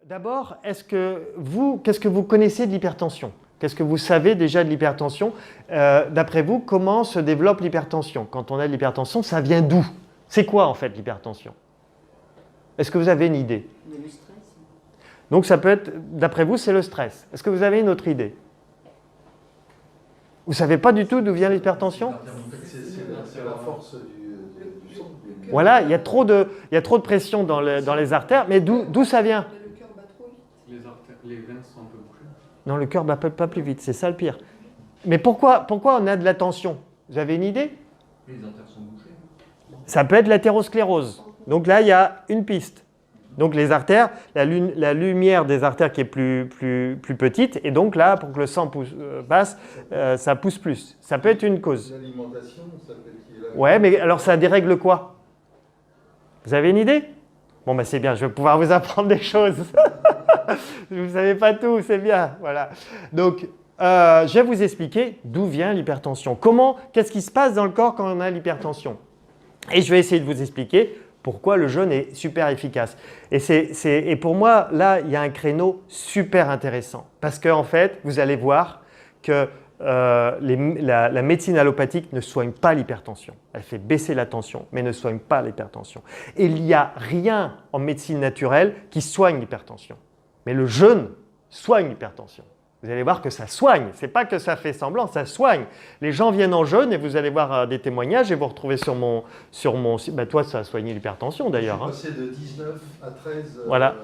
D'abord, qu'est-ce que vous connaissez de l'hypertension? Qu'est-ce que vous savez déjà de l'hypertension? D'après vous, comment se développe l'hypertension? Quand on a de l'hypertension, ça vient d'où? C'est quoi en fait l'hypertension? Est-ce que vous avez une idée? Le stress. Donc ça peut être, d'après vous, c'est le stress. Est-ce que vous avez une autre idée? Vous ne savez pas du tout d'où vient l'hypertension? C'est la force du sang. Voilà, il y a trop de pression dans les artères, mais d'où ça vient? Le cœur bat trop vite. Les veines sont un peu bouchées. Non, le cœur ne bat pas plus vite, c'est ça le pire. Mais pourquoi on a de la tension? Vous avez une idée? Les artères sont bouchées. Ça peut être l'athérosclérose. Donc là, il y a une piste. Donc les artères, la lumière des artères qui est plus petite, et donc là, pour que le sang passe, ça pousse plus. Ça peut être une cause. L'alimentation, ça peut être... Ouais, mais alors ça dérègle quoi? Vous avez une idée? Bon, ben c'est bien, je vais pouvoir vous apprendre des choses. Vous ne savez pas tout, c'est bien. Voilà. Donc, je vais vous expliquer d'où vient l'hypertension. Qu'est-ce qui se passe dans le corps quand on a l'hypertension? Et je vais essayer de vous expliquer pourquoi le jeûne est super efficace. Et pour moi, là, il y a un créneau super intéressant. Parce qu'en fait, vous allez voir que la médecine allopathique ne soigne pas l'hypertension. Elle fait baisser la tension, mais ne soigne pas l'hypertension. Et il n'y a rien en médecine naturelle qui soigne l'hypertension. Mais le jeûne soigne l'hypertension. Vous allez voir que ça soigne. Ce n'est pas que ça fait semblant, ça soigne. Les gens viennent en jeûne et vous allez voir des témoignages et vous retrouvez sur mon site. Ben toi, ça a soigné l'hypertension d'ailleurs. Je suis passé de 19 à 13. Voilà.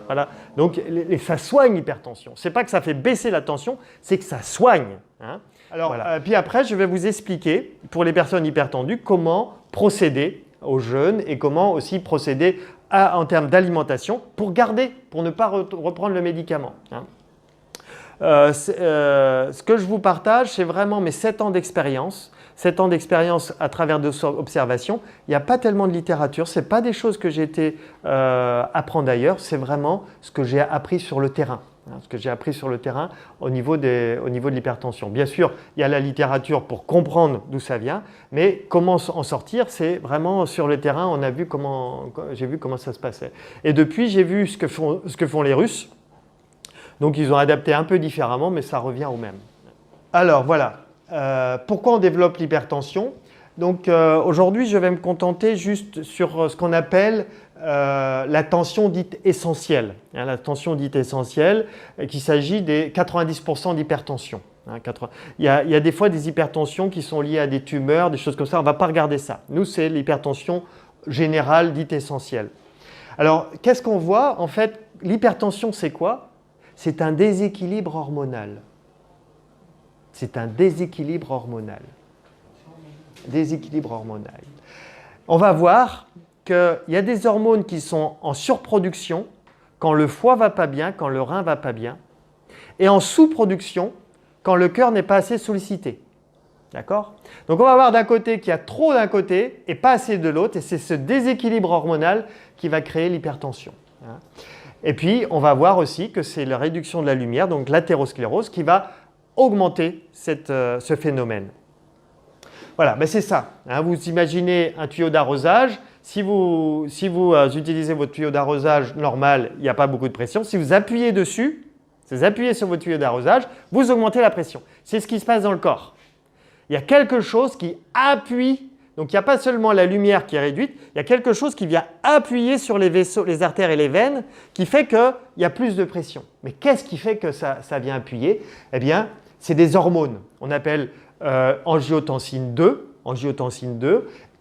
Donc, ça soigne l'hypertension. Ce n'est pas que ça fait baisser la tension, c'est que ça soigne. Hein. Alors, voilà. Puis après, je vais vous expliquer, pour les personnes hypertendues, comment procéder au jeûne et comment aussi procéder en termes d'alimentation pour ne pas reprendre le médicament. Hein. Ce que je vous partage, c'est vraiment mes 7 ans d'expérience. 7 ans d'expérience à travers des observations. Il n'y a pas tellement de littérature. Ce n'est pas des choses que j'ai été apprendre ailleurs. C'est vraiment ce que j'ai appris sur le terrain. Hein, ce que j'ai appris sur le terrain au niveau de l'hypertension. Bien sûr, il y a la littérature pour comprendre d'où ça vient, mais comment en sortir, c'est vraiment sur le terrain. J'ai vu comment ça se passait. Et depuis, j'ai vu ce que font les Russes. Donc, ils ont adapté un peu différemment, mais ça revient au même. Alors, voilà. Pourquoi on développe l'hypertension? Donc, aujourd'hui, je vais me contenter juste sur ce qu'on appelle la tension dite essentielle. Hein, la tension dite essentielle, qu'il s'agit des 90% d'hypertension. Hein, il y a des fois des hypertensions qui sont liées à des tumeurs, des choses comme ça. On ne va pas regarder ça. Nous, c'est l'hypertension générale dite essentielle. Alors, qu'est-ce qu'on voit? En fait, l'hypertension, c'est quoi? C'est un déséquilibre hormonal. C'est un déséquilibre hormonal. Déséquilibre hormonal. On va voir qu'il y a des hormones qui sont en surproduction quand le foie ne va pas bien, quand le rein ne va pas bien, et en sous-production quand le cœur n'est pas assez sollicité. D'accord? Donc on va voir d'un côté qu'il y a trop d'un côté et pas assez de l'autre, et c'est ce déséquilibre hormonal qui va créer l'hypertension. Hein. Et puis, on va voir aussi que c'est la réduction de la lumière, donc l'athérosclérose, qui va augmenter ce phénomène. Voilà, ben c'est ça. Hein, vous imaginez un tuyau d'arrosage. Si vous utilisez votre tuyau d'arrosage normal, il n'y a pas beaucoup de pression. Si vous appuyez dessus, si vous appuyez sur votre tuyau d'arrosage, vous augmentez la pression. C'est ce qui se passe dans le corps. Il y a quelque chose qui appuie. Donc, il n'y a pas seulement la lumière qui est réduite, il y a quelque chose qui vient appuyer sur les vaisseaux, les artères et les veines, qui fait qu'il y a plus de pression. Mais qu'est-ce qui fait que ça vient appuyer? Eh bien, c'est des hormones. On appelle angiotensine 2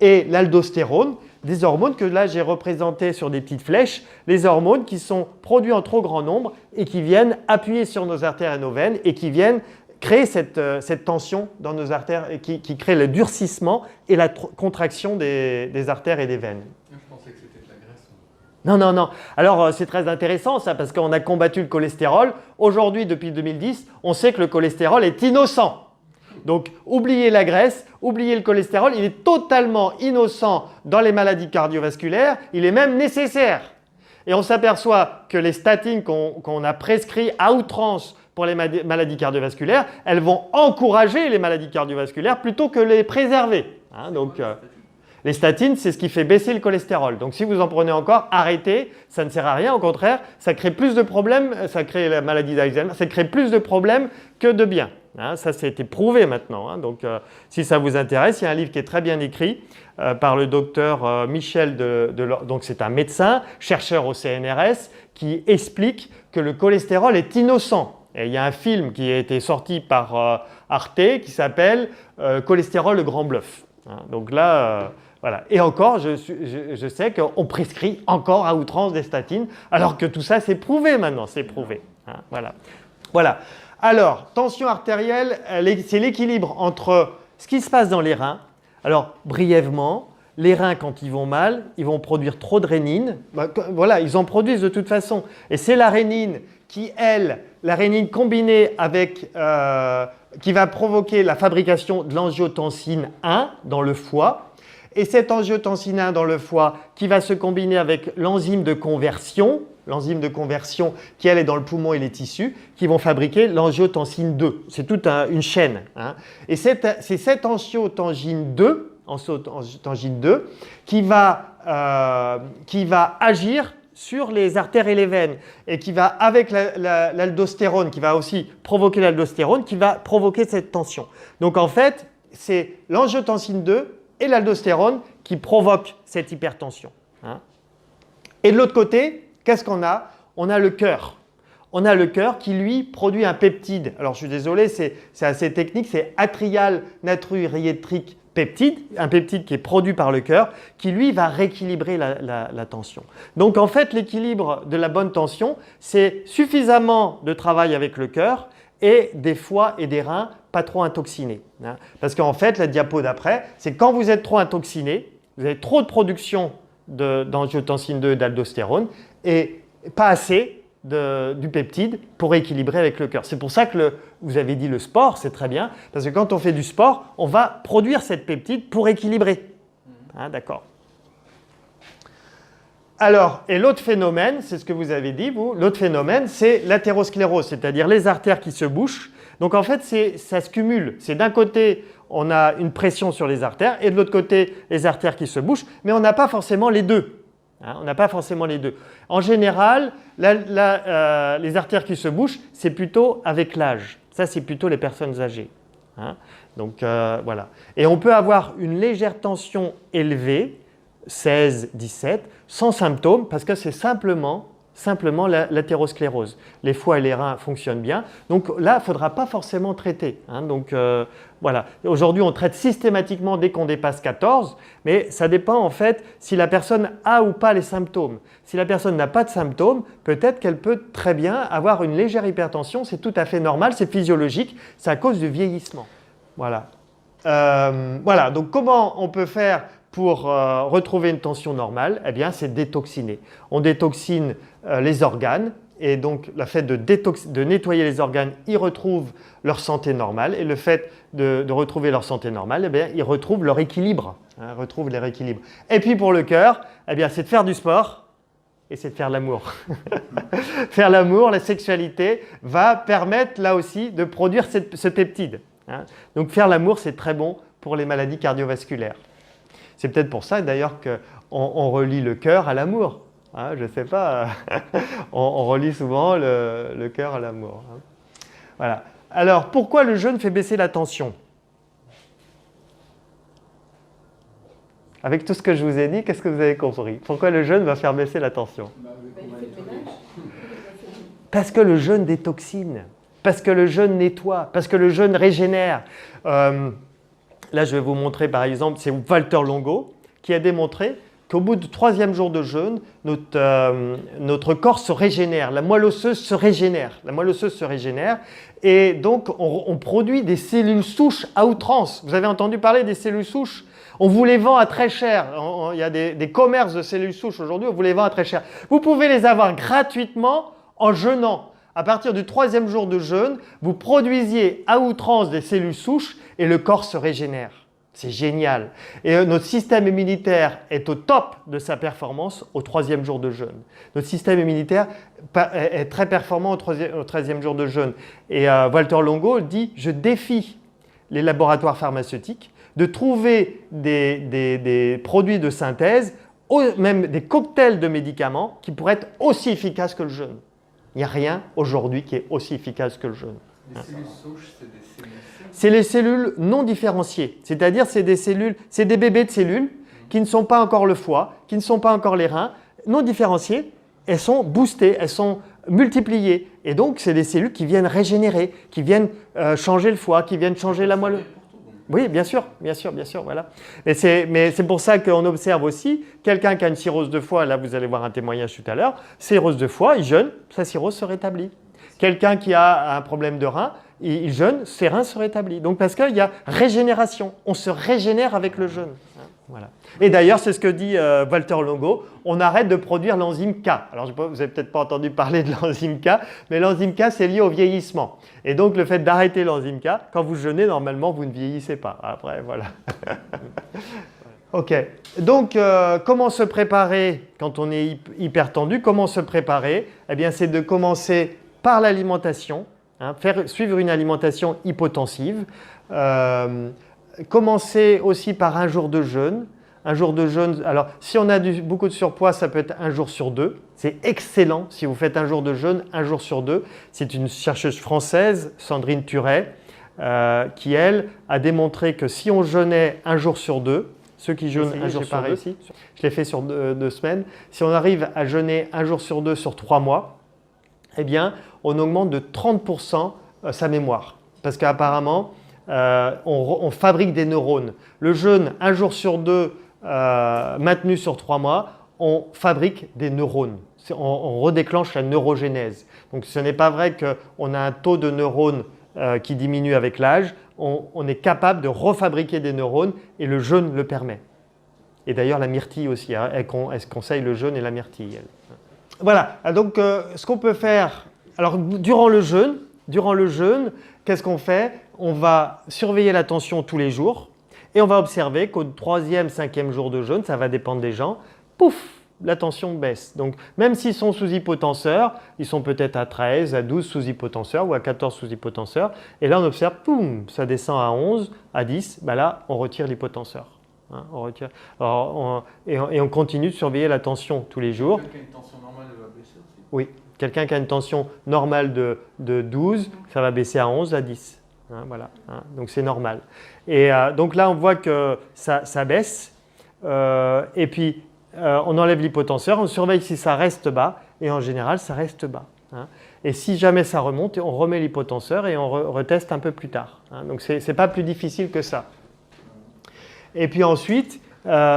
et l'aldostérone, des hormones que là j'ai représentées sur des petites flèches, les hormones qui sont produites en trop grand nombre et qui viennent appuyer sur nos artères et nos veines et qui viennent créer cette tension dans nos artères et qui crée le durcissement et la contraction des artères et des veines. Je pensais que c'était de la graisse. Non. Alors, c'est très intéressant ça parce qu'on a combattu le cholestérol. Aujourd'hui, depuis 2010, on sait que le cholestérol est innocent. Donc, oubliez la graisse, oubliez le cholestérol. Il est totalement innocent dans les maladies cardiovasculaires. Il est même nécessaire. Et on s'aperçoit que les statines qu'on a prescrits à outrance pour les maladies cardiovasculaires, elles vont encourager les maladies cardiovasculaires plutôt que les préserver. Hein, donc, Les statines, c'est ce qui fait baisser le cholestérol. Donc si vous en prenez encore, arrêtez, ça ne sert à rien. Au contraire, ça crée plus de problèmes, ça crée la maladie d'Alzheimer, ça crée plus de problèmes que de bien. Hein, ça, c'est été prouvé maintenant. Hein. Donc si ça vous intéresse, il y a un livre qui est très bien écrit par le docteur Michel donc c'est un médecin, chercheur au CNRS, qui explique que le cholestérol est innocent. Et il y a un film qui a été sorti par Arte qui s'appelle Cholestérol, le grand bluff. Hein, donc là, voilà. Et encore, je sais qu'on prescrit encore à outrance des statines, alors que tout ça, c'est prouvé maintenant, c'est prouvé. Hein, voilà. Voilà. Alors, tension artérielle, c'est l'équilibre entre ce qui se passe dans les reins. Alors, brièvement, les reins, quand ils vont mal, ils vont produire trop de rénine. Voilà, ils en produisent de toute façon. Et c'est la rénine qui, la rénine combinée avec, qui va provoquer la fabrication de l'angiotensine 1 dans le foie. Et cette angiotensine 1 dans le foie qui va se combiner avec l'enzyme de conversion qui, elle, est dans le poumon et les tissus, qui vont fabriquer l'angiotensine 2. C'est toute une chaîne. Hein. Et c'est cette angiotensine 2 qui va agir sur les artères et les veines et qui va, avec l'aldostérone, qui va aussi provoquer l'aldostérone, qui va provoquer cette tension. Donc en fait, c'est l'angiotensine 2 et l'aldostérone qui provoquent cette hypertension. Hein. Et de l'autre côté, qu'est-ce qu'on a? On a le cœur. On a le cœur qui, lui, produit un peptide. Alors je suis désolé, c'est assez technique, c'est atrial natriurétique peptide, un peptide qui est produit par le cœur, qui lui va rééquilibrer la tension. Donc en fait, l'équilibre de la bonne tension, c'est suffisamment de travail avec le cœur et des foies et des reins pas trop intoxinés. Hein. Parce qu'en fait, la diapo d'après, c'est quand vous êtes trop intoxiné, vous avez trop de production d'angiotensine 2 et d'aldostérone et pas assez du peptide pour équilibrer avec le cœur. C'est pour ça que vous avez dit le sport, c'est très bien, parce que quand on fait du sport, on va produire cette peptide pour équilibrer. Hein, d'accord. Alors, et l'autre phénomène, c'est ce que vous avez dit, vous, l'autre phénomène, c'est l'athérosclérose, c'est-à-dire les artères qui se bouchent. Donc en fait, ça se cumule. C'est d'un côté, on a une pression sur les artères, et de l'autre côté, les artères qui se bouchent, mais on n'a pas forcément les deux. Hein, on n'a pas forcément les deux. En général, les artères qui se bouchent, c'est plutôt avec l'âge. Ça, c'est plutôt les personnes âgées. Hein. Donc, voilà. Et on peut avoir une légère tension élevée, 16, 17, sans symptômes, parce que c'est simplement l'athérosclérose. Les foies et les reins fonctionnent bien. Donc là, il ne faudra pas forcément traiter. Hein. Donc voilà. Aujourd'hui, on traite systématiquement dès qu'on dépasse 14, mais ça dépend en fait si la personne a ou pas les symptômes. Si la personne n'a pas de symptômes, peut-être qu'elle peut très bien avoir une légère hypertension. C'est tout à fait normal, c'est physiologique, c'est à cause du vieillissement. Voilà. Voilà. Donc comment on peut faire pour retrouver une tension normale? Eh bien, c'est détoxiner. On détoxine les organes et donc le fait de nettoyer les organes, ils retrouvent leur santé normale et le fait de retrouver leur santé normale, eh bien, ils retrouvent leur équilibre. Hein, retrouvent leur équilibre. Et puis pour le cœur, eh bien, c'est de faire du sport et c'est de faire l'amour. Faire l'amour, la sexualité va permettre là aussi de produire ce peptide. Hein. Donc faire l'amour, c'est très bon pour les maladies cardiovasculaires. C'est peut-être pour ça d'ailleurs qu'on relie le cœur à l'amour. Hein, je ne sais pas, on relie souvent le cœur à l'amour. Hein. Voilà. Alors, pourquoi le jeûne fait baisser la tension? Avec tout ce que je vous ai dit, qu'est-ce que vous avez compris? Pourquoi le jeûne va faire baisser la tension? Parce que le jeûne détoxine, parce que le jeûne nettoie, parce que le jeûne régénère. Là, je vais vous montrer par exemple, c'est Walter Longo qui a démontré qu'au bout du 3e jour de jeûne, notre corps se régénère, la moelle osseuse se régénère. La moelle osseuse se régénère et donc on produit des cellules souches à outrance. Vous avez entendu parler des cellules souches? On vous les vend à très cher. Il y a des commerces de cellules souches aujourd'hui, on vous les vend à très cher. Vous pouvez les avoir gratuitement en jeûnant. À partir du 3e jour de jeûne, vous produisiez à outrance des cellules souches et le corps se régénère. C'est génial. Et notre système immunitaire est au top de sa performance au 3e jour de jeûne. Notre système immunitaire est très performant au 13e jour de jeûne. Et Walter Longo dit « Je défie les laboratoires pharmaceutiques de trouver des produits de synthèse, même des cocktails de médicaments qui pourraient être aussi efficaces que le jeûne. Il n'y a rien aujourd'hui qui est aussi efficace que le jeûne. Les cellules souches, c'est des cellules saines. C'est les cellules non différenciées, c'est-à-dire c'est des bébés de cellules qui ne sont pas encore le foie, qui ne sont pas encore les reins, non différenciées, elles sont boostées, elles sont multipliées. Et donc, c'est des cellules qui viennent régénérer, qui viennent changer le foie, qui viennent changer la moelle. Oui, bien sûr, voilà. Mais c'est pour ça qu'on observe aussi quelqu'un qui a une cirrhose de foie, là vous allez voir un témoignage tout à l'heure, cirrhose de foie, il jeûne, sa cirrhose se rétablit. Quelqu'un qui a un problème de rein, il jeûne, ses reins se rétablissent. Donc parce qu'il y a régénération, on se régénère avec le jeûne. Voilà. Et d'ailleurs, c'est ce que dit Walter Longo, on arrête de produire l'enzyme K. Alors, vous n'avez peut-être pas entendu parler de l'enzyme K, mais l'enzyme K, c'est lié au vieillissement. Et donc, le fait d'arrêter l'enzyme K, quand vous jeûnez, normalement, vous ne vieillissez pas. Après, voilà. Ok. Donc, comment se préparer quand on est hypertendu? Comment se préparer? Eh bien, c'est de commencer par l'alimentation, suivre une alimentation hypotensive. Commencer aussi par un jour de jeûne. Un jour de jeûne, alors si on a beaucoup de surpoids, ça peut être un jour sur deux. C'est excellent si vous faites un jour de jeûne, un jour sur deux. C'est une chercheuse française, Sandrine Turet, qui elle a démontré que si on jeûnait un jour sur deux, ceux qui jeûnent un jour sur deux, je l'ai fait sur 2 semaines, si on arrive à jeûner un jour sur deux sur 3 mois, eh bien on augmente de 30% sa mémoire. Parce qu'apparemment, on fabrique des neurones. Le jeûne, un jour sur deux, maintenu sur 3 mois, on fabrique des neurones. On redéclenche la neurogénèse. Donc ce n'est pas vrai qu'on a un taux de neurones qui diminue avec l'âge. On est capable de refabriquer des neurones et le jeûne le permet. Et d'ailleurs la myrtille aussi, elle conseille le jeûne et la myrtille. Voilà, donc ce qu'on peut faire, alors durant le jeûne, qu'est-ce qu'on fait? On va surveiller la tension tous les jours et on va observer qu'au 3e, 5e jour de jeûne, ça va dépendre des gens, pouf, la tension baisse. Donc même s'ils sont sous hypotenseur, ils sont peut-être à 13, à 12 sous hypotenseur ou à 14 sous hypotenseur. Et là on observe, poum, ça descend à 11, à 10, ben là on retire l'hypotenseur. On retire. Alors, et on continue de surveiller la tension tous les jours. Quelqu'un qui a une tension normale, elle va baisser aussi? Oui, quelqu'un qui a une tension normale de 12, ça va baisser à 11, à 10. Voilà, donc c'est normal. Et donc là, on voit que ça baisse. Et puis, on enlève l'hypotenseur, on surveille si ça reste bas. Et en général, ça reste bas. Et si jamais ça remonte, on remet l'hypotenseur et on reteste un peu plus tard. Donc, ce n'est pas plus difficile que ça. Et puis ensuite,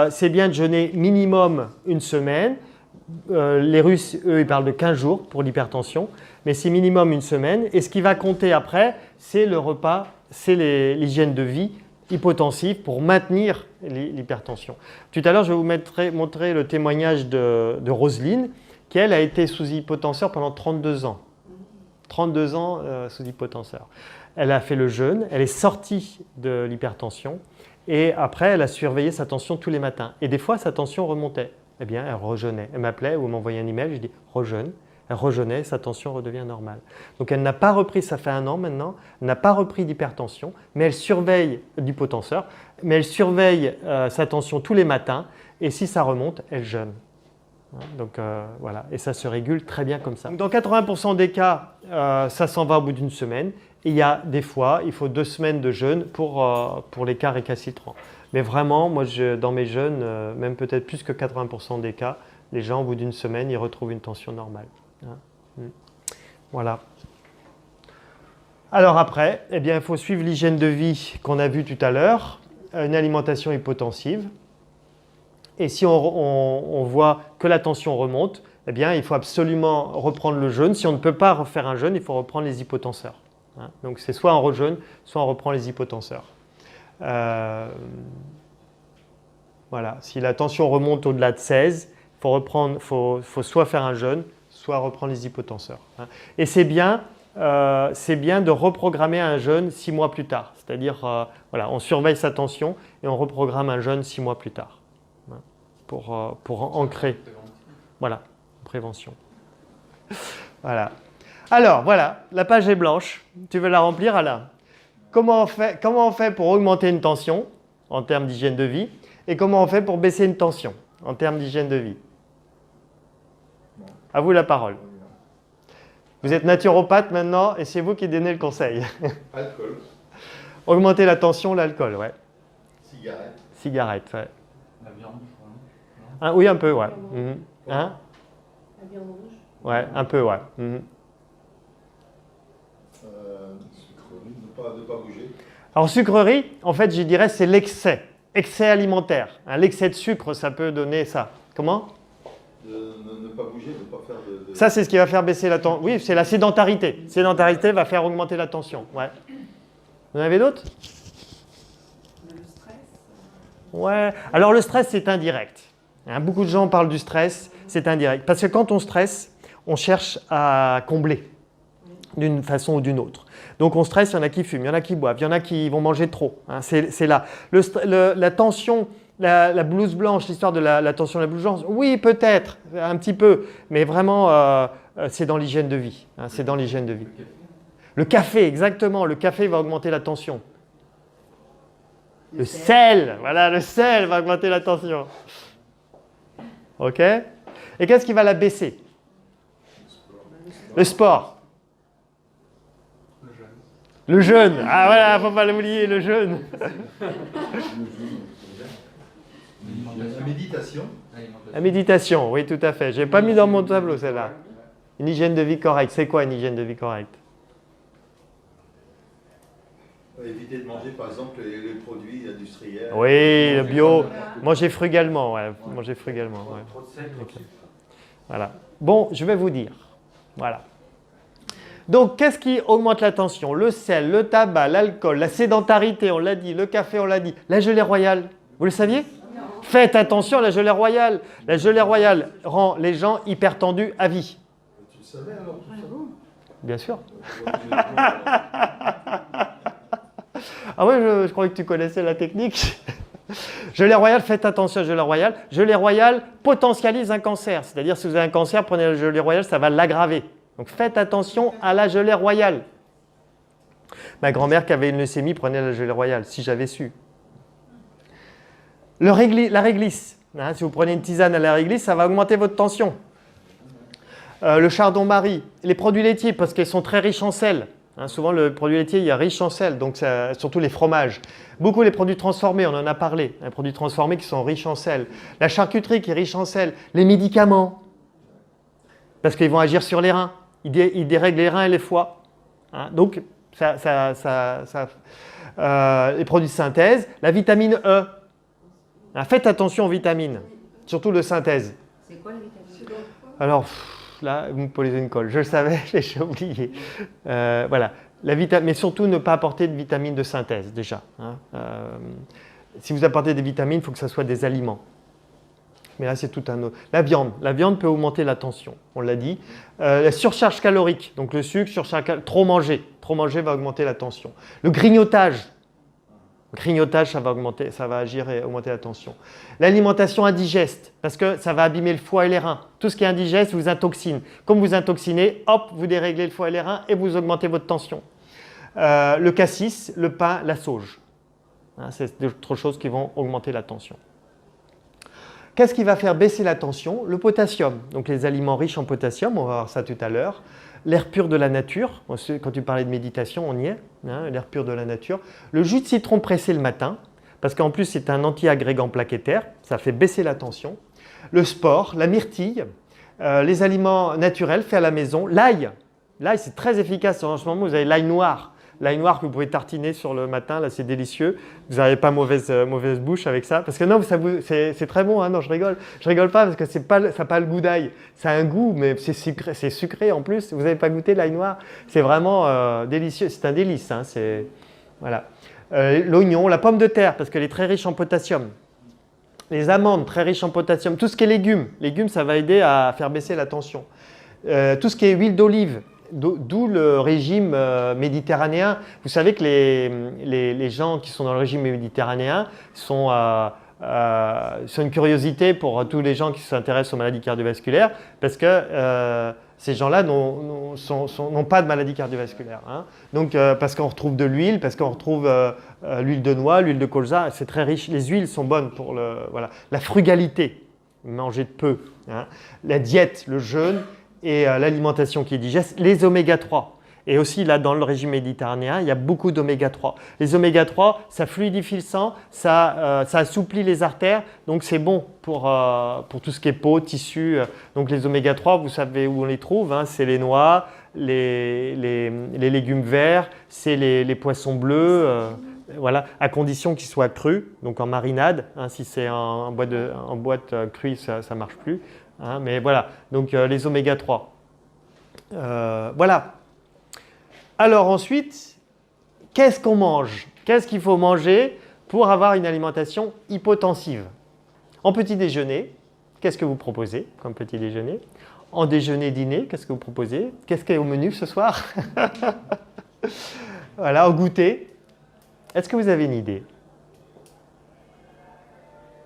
c'est bien de jeûner minimum une semaine. Les Russes, eux, ils parlent de 15 jours pour l'hypertension, mais c'est minimum une semaine. Et ce qui va compter après, c'est le repas, c'est l'hygiène de vie hypotensive pour maintenir l'hypertension. Tout à l'heure, je vais vous montrer le témoignage de Roselyne, qui, elle, a été sous hypotenseur pendant 32 ans. 32 ans sous hypotenseur. Elle a fait le jeûne, elle est sortie de l'hypertension, et après, elle a surveillé sa tension tous les matins. Et des fois, sa tension remontait. Eh bien, elle rejeûnait. Elle m'appelait ou m'envoyait un email, je dis « rejeûne ». Elle rejeûnait, sa tension redevient normale. Donc, elle n'a pas repris, ça fait 1 an maintenant, elle n'a pas repris d'hypertension, mais elle surveille d'hypotenseur, mais elle surveille sa tension tous les matins, et si ça remonte, elle jeûne. Donc, voilà, et ça se régule très bien comme ça. Donc, dans 80% des cas, ça s'en va au bout d'une semaine. Et il y a des fois, il faut 2 semaines de jeûne pour les cas récalcitrants. Mais vraiment, moi, dans mes jeûnes, même peut-être plus que 80% des cas, les gens, au bout d'une semaine, ils retrouvent une tension normale. Voilà. Alors après, eh bien, il faut suivre l'hygiène de vie qu'on a vue tout à l'heure, une alimentation hypotensive. Et si on voit que la tension remonte, eh bien, il faut absolument reprendre le jeûne. Si on ne peut pas refaire un jeûne, il faut reprendre les hypotenseurs. Donc c'est soit on rejeûne, soit on reprend les hypotenseurs. Voilà. Si la tension remonte au-delà de 16, il faut soit faire un jeûne, soit reprendre les hypotenseurs. Et c'est bien de reprogrammer un jeûne 6 mois plus tard. C'est-à-dire, voilà, on surveille sa tension et on reprogramme un jeûne 6 mois plus tard. Pour ancrer. Voilà, prévention. Voilà. Alors, voilà, la page est blanche. Tu veux la remplir, Alain? Comment on fait pour augmenter une tension? en termes d'hygiène de vie et comment on fait pour baisser une tension en termes d'hygiène de vie. À vous la parole. Vous êtes naturopathe maintenant et c'est vous qui donnez le conseil. Alcool, Augmenter la tension, l'alcool, ouais. cigarette, Cigarette, ouais. La viande, je crois, non? Ah, oui, un peu, ouais. Mhm. Hein? La viande rouge. Ouais, un peu, ouais. Mhm. sucrerie, ne pas bouger. Alors, sucrerie, en fait, je dirais, c'est l'excès. Excès alimentaire. Hein, l'excès de sucre, ça peut donner ça. Comment? Ne pas bouger, ne pas faire de... Ça, c'est ce qui va faire baisser la tension. Oui, c'est la sédentarité. Sédentarité va faire augmenter la tension. Ouais. Vous en avez d'autres? Le stress. Ouais. Alors, le stress, c'est indirect. Hein, beaucoup de gens parlent du stress, c'est indirect. Parce que quand on stresse, on cherche à combler d'une façon ou d'une autre. Donc, on stresse, il y en a qui fument, il y en a qui boivent, il y en a qui vont manger trop. Hein, c'est là. La tension, la blouse blanche, l'histoire de la tension de la blouse blanche, oui, peut-être, un petit peu, mais vraiment, c'est dans l'hygiène de vie. Hein, c'est dans l'hygiène de vie. Le café, exactement. Le café va augmenter la tension. Le sel, voilà, le sel va augmenter la tension. OK? Et qu'est-ce qui va la baisser? Le sport. Le jeûne. Le jeûne. Ah voilà, faut pas l'oublier, le jeûne. La méditation, La méditation, oui, tout à fait. Je n'ai pas mis dans mon tableau celle-là. Une hygiène de vie correcte. C'est quoi une hygiène de vie correcte? éviter de manger par exemple les produits industriels. Oui, le bio. Manger frugalement, ouais. Manger frugalement, ouais. Trop de sel, Ok. Voilà. Bon, je vais vous dire. Voilà. Donc, qu'est-ce qui augmente la tension? Le sel, le tabac, l'alcool, la sédentarité, on l'a dit, le café, on l'a dit, la gelée royale. Vous le saviez? Faites attention à la gelée royale. La gelée royale rend les gens hyper tendus à vie. Tu le savais alors tout ça? Bien sûr. Ouais, Ah ouais, je croyais que tu connaissais la technique. Gelée royale, faites attention à la gelée royale. Gelée royale potentialise un cancer. C'est-à-dire, si vous avez un cancer, prenez la gelée royale, ça va l'aggraver. Donc, faites attention à la gelée royale. Ma grand-mère qui avait une leucémie prenait la gelée royale, si j'avais su. La réglisse. Hein, si vous prenez une tisane à la réglisse, ça va augmenter votre tension. Le chardon-marie, les produits laitiers, parce qu'ils sont très riches en sel. Hein, souvent, le produit laitier, il est riche en sel, donc surtout les fromages. Beaucoup les produits transformés, on en a parlé. Les produits transformés qui sont riches en sel. La charcuterie qui est riche en sel. Les médicaments, parce qu'ils vont agir sur les reins. Ils dérèglent les reins et les foies. Hein, donc, les produits de synthèse. La vitamine E. Hein, faites attention aux vitamines, surtout de synthèse. C'est quoi les vitamines? Alors, là, vous me posez une colle. Je le savais, j'ai oublié. Voilà. Mais surtout, ne pas apporter de vitamines de synthèse, déjà. Hein. Si vous apportez des vitamines, il faut que ce soit des aliments. Mais là, c'est tout un autre. La viande peut augmenter la tension, on l'a dit. La surcharge calorique, donc le sucre, trop manger va augmenter la tension. Le grignotage, ça va agir et augmenter la tension. L'alimentation indigeste, parce que ça va abîmer le foie et les reins. Tout ce qui est indigeste vous intoxine. Comme vous intoxinez, hop, vous déréglez le foie et les reins et vous augmentez votre tension. Le cassis, le pain, la sauge. Hein, c'est d'autres choses qui vont augmenter la tension. Qu'est-ce qui va faire baisser la tension? Le potassium. Donc les aliments riches en potassium, on va voir ça tout à l'heure. L'air pur de la nature, quand tu parlais de méditation, on y est, hein, l'air pur de la nature. Le jus de citron pressé le matin, parce qu'en plus c'est un anti-agrégant plaquettaire, ça fait baisser la tension. Le sport, la myrtille, les aliments naturels faits à la maison, l'ail. L'ail, c'est très efficace en ce moment, vous avez l'ail noir. L'ail noir que vous pouvez tartiner sur le matin, là c'est délicieux. Vous n'avez pas mauvaise bouche avec ça. Parce que non, c'est très bon, hein, non je rigole. Je rigole pas parce que ça n'a pas le goût d'ail. Ça a un goût, mais c'est sucré en plus. Vous n'avez pas goûté l'ail noir? C'est vraiment délicieux, c'est un délice. Hein, voilà. L'oignon, la pomme de terre, parce qu'elle est très riche en potassium. Les amandes, très riches en potassium. Tout ce qui est légumes. Légumes, ça va aider à faire baisser la tension. Tout ce qui est huile d'olive. D'où le régime méditerranéen. Vous savez que les gens qui sont dans le régime méditerranéen sont une curiosité pour tous les gens qui s'intéressent aux maladies cardiovasculaires parce que ces gens-là n'ont pas de maladie cardiovasculaire. Hein. Donc, parce qu'on retrouve de l'huile, parce qu'on retrouve l'huile de noix, l'huile de colza, c'est très riche. Les huiles sont bonnes pour la frugalité, manger de peu, hein. La diète, le jeûne et l'alimentation qui est digeste, les oméga 3. Et aussi, là, dans le régime méditerranéen, il y a beaucoup d'oméga 3. Les oméga 3, ça fluidifie le sang, ça assouplit les artères, donc c'est bon pour tout ce qui est peau, tissu. Donc les oméga 3, vous savez où on les trouve, hein, c'est les noix, les légumes verts, c'est les poissons bleus, voilà, à condition qu'ils soient crus, donc en marinade. Hein, si c'est en boîte crue, ça ne marche plus. Hein, mais voilà, donc les oméga 3. Voilà. Alors ensuite, qu'est-ce qu'on mange? Qu'est-ce qu'il faut manger pour avoir une alimentation hypotensive? En petit déjeuner, qu'est-ce que vous proposez comme petit déjeuner? En déjeuner-dîner, qu'est-ce que vous proposez? Qu'est-ce qu'il y a au menu ce soir? Voilà, au goûter. Est-ce que vous avez une idée?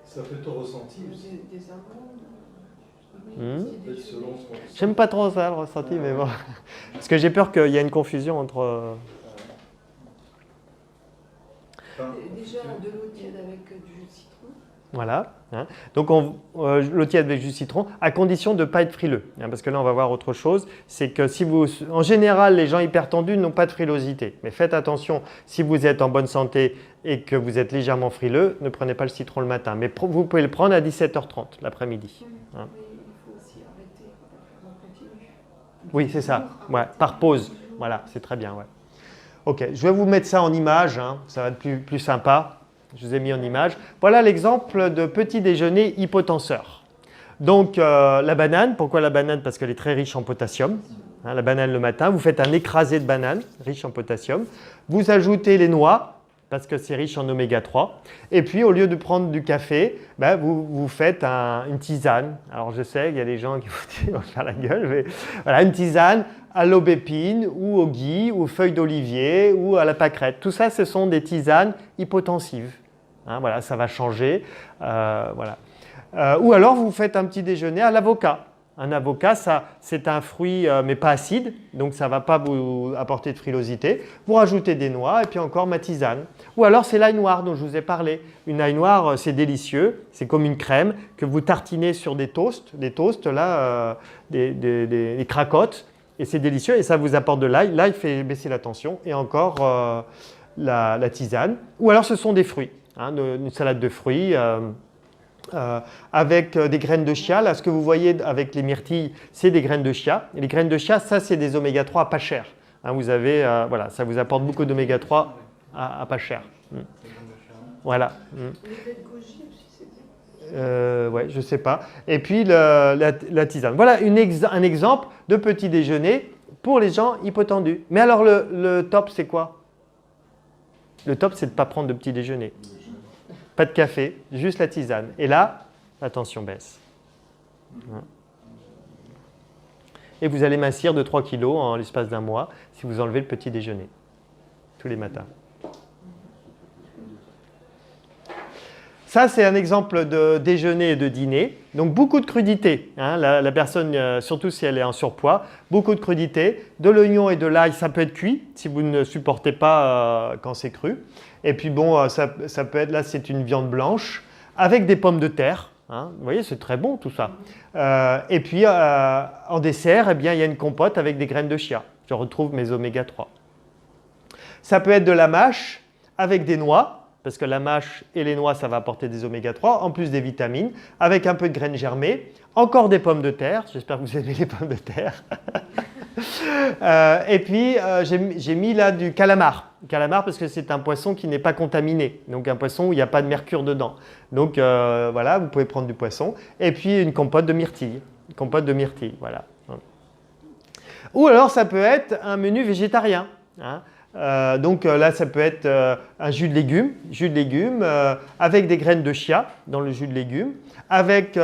Ça fait ton ressenti aussi. Des amandes. Peut-être selon ce qu'on ressent. J'aime pas trop ça, le ressenti, mais bon. Parce que j'ai peur qu'il y ait une confusion entre... Déjà de l'eau tiède avec du jus de citron. Voilà. Hein. Donc, l'eau tiède avec jus de citron, à condition de ne pas être frileux. Hein, parce que là, on va voir autre chose. C'est que si vous... En général, les gens hypertendus n'ont pas de frilosité. Mais faites attention, si vous êtes en bonne santé et que vous êtes légèrement frileux, ne prenez pas le citron le matin. Mais vous pouvez le prendre à 17h30 l'après-midi. Hein. Mais il faut aussi arrêter en continu. Oui, c'est ça. Ouais, par pause. Voilà, c'est très bien. Ouais. Ok, je vais vous mettre ça en image. Hein. Ça va être plus sympa. Je vous ai mis en image. Voilà l'exemple de petit déjeuner hypotenseur. Donc, la banane. Pourquoi la banane? Parce qu'elle est très riche en potassium. Hein, la banane le matin. Vous faites un écrasé de banane, riche en potassium. Vous ajoutez les noix, parce que c'est riche en oméga 3. Et puis, au lieu de prendre du café, ben, vous faites une tisane. Alors, je sais qu'il y a des gens qui vont faire la gueule, mais voilà, une tisane à l'aubépine ou au gui ou aux feuilles d'olivier ou à la pâquerette. Tout ça, ce sont des tisanes hypotensives. Hein, voilà, ça va changer. Voilà. Ou alors, vous faites un petit déjeuner à l'avocat. Un avocat, c'est un fruit, mais pas acide, donc ça ne va pas vous apporter de frilosité. Vous rajoutez des noix et puis encore ma tisane. Ou alors, c'est l'ail noir dont je vous ai parlé. Une ail noire, c'est délicieux. C'est comme une crème que vous tartinez sur des toasts. Des toasts, là, des cracottes. Et c'est délicieux et ça vous apporte de l'ail. L'ail fait baisser la tension et encore la tisane. Ou alors, ce sont des fruits. Hein, une salade de fruits. Avec des graines de chia. Là, ce que vous voyez avec les myrtilles, c'est des graines de chia. Et les graines de chia, ça, c'est des oméga 3 pas chers. Hein, vous avez, voilà, ça vous apporte beaucoup d'oméga 3 à pas cher. Voilà. Le lait de goji aussi, c'est bien. Ouais, je ne sais pas. Et puis, la tisane. Voilà un exemple de petit déjeuner pour les gens hypotendus. Mais alors, le top, c'est quoi? Le top, c'est de ne pas prendre de petit déjeuner. Pas de café, juste la tisane. Et là, la tension baisse. Et vous allez mincir de 3 kg en l'espace d'un mois si vous enlevez le petit déjeuner tous les matins. Ça, c'est un exemple de déjeuner et de dîner. Donc, beaucoup de crudité. Hein, la personne, surtout si elle est en surpoids, beaucoup de crudité. De l'oignon et de l'ail, ça peut être cuit si vous ne supportez pas quand c'est cru. Et puis, bon, ça peut être, là, c'est une viande blanche avec des pommes de terre. Hein, vous voyez, c'est très bon tout ça. Et puis, en dessert, eh bien, il y a une compote avec des graines de chia. Je retrouve mes oméga 3. Ça peut être de la mâche avec des noix. Parce que la mâche et les noix, ça va apporter des oméga 3, en plus des vitamines, avec un peu de graines germées, encore des pommes de terre, j'espère que vous aimez les pommes de terre. Et puis, j'ai mis là du calamar. Calamar parce que c'est un poisson qui n'est pas contaminé, donc un poisson où il n'y a pas de mercure dedans. Donc voilà, vous pouvez prendre du poisson. Et puis une compote de myrtille. Une compote de myrtille, voilà. Ou alors, ça peut être un menu végétarien. Hein. Donc là, ça peut être un jus de légumes avec des graines de chia dans le jus de légumes, avec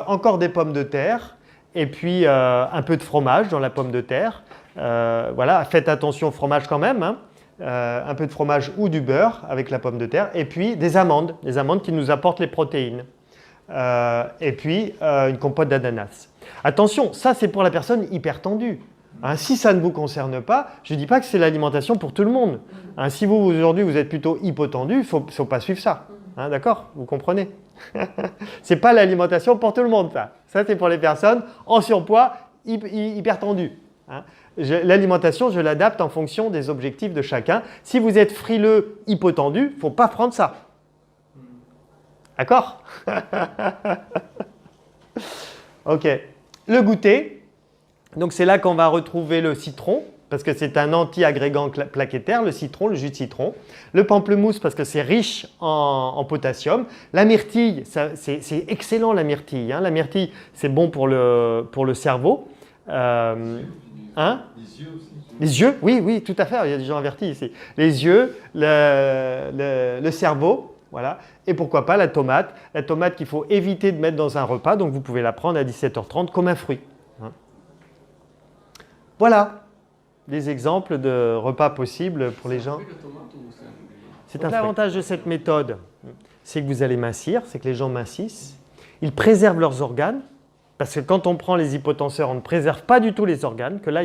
encore des pommes de terre et puis un peu de fromage dans la pomme de terre. Voilà, faites attention au fromage quand même, hein. Un peu de fromage ou du beurre avec la pomme de terre et puis des amandes qui nous apportent les protéines. et puis une compote d'ananas. Attention, ça c'est pour la personne hypertendue. Hein, si ça ne vous concerne pas, je ne dis pas que c'est l'alimentation pour tout le monde. Hein, si vous aujourd'hui vous êtes plutôt hypotendu, il ne faut pas suivre ça. Hein, d'accord? Vous comprenez? Ce n'est pas l'alimentation pour tout le monde, ça. Ça c'est pour les personnes en surpoids, hypertendues. Hein. L'alimentation, je l'adapte en fonction des objectifs de chacun. Si vous êtes frileux, hypotendu, il ne faut pas prendre ça. D'accord? Ok. Le goûter. Donc c'est là qu'on va retrouver le citron, parce que c'est un anti-agrégant plaquettaire, le citron, le jus de citron. Le pamplemousse, parce que c'est riche en potassium. La myrtille, c'est excellent la myrtille. Hein. La myrtille, c'est bon pour le cerveau. Hein? Les yeux aussi. Les yeux, oui, tout à fait. Il y a des gens avertis ici. Les yeux, le cerveau, voilà. Et pourquoi pas la tomate. La tomate qu'il faut éviter de mettre dans un repas, donc vous pouvez la prendre à 17h30 comme un fruit. Hein. Voilà des exemples de repas possibles pour les gens. C'est un avantage de cette méthode, c'est que vous allez mincir, c'est que les gens mincissent. Ils préservent leurs organes. Parce que quand on prend les hypotenseurs, on ne préserve pas du tout les organes, que là,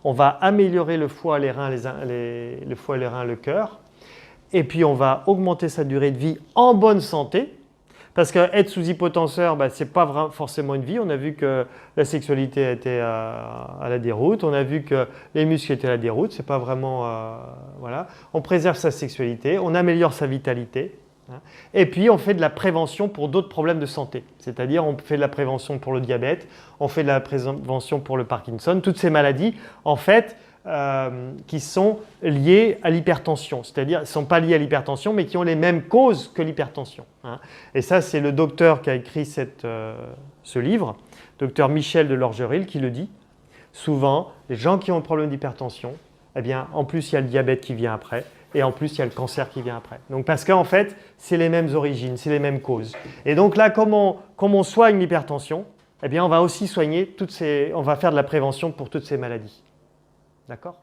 on va améliorer le foie, les reins, le cœur, et puis on va augmenter sa durée de vie en bonne santé, parce qu'être sous hypotenseur, ce n'est pas forcément une vie. On a vu que la sexualité était à la déroute, on a vu que les muscles étaient à la déroute, c'est pas vraiment… voilà. On préserve sa sexualité, on améliore sa vitalité. Et puis, on fait de la prévention pour d'autres problèmes de santé. C'est-à-dire, on fait de la prévention pour le diabète, on fait de la prévention pour le Parkinson, toutes ces maladies, en fait, qui sont liées à l'hypertension. C'est-à-dire, elles ne sont pas liées à l'hypertension, mais qui ont les mêmes causes que l'hypertension. Hein. Et ça, c'est le docteur qui a écrit ce livre, docteur Michel de Lorgeril, qui le dit. Souvent, les gens qui ont un problème d'hypertension, eh bien, en plus, il y a le diabète qui vient après. Et en plus, il y a le cancer qui vient après. Donc, parce qu'en fait, c'est les mêmes origines, c'est les mêmes causes. Et donc là, comme on soigne l'hypertension, eh bien, on va aussi soigner on va faire de la prévention pour toutes ces maladies. D'accord ?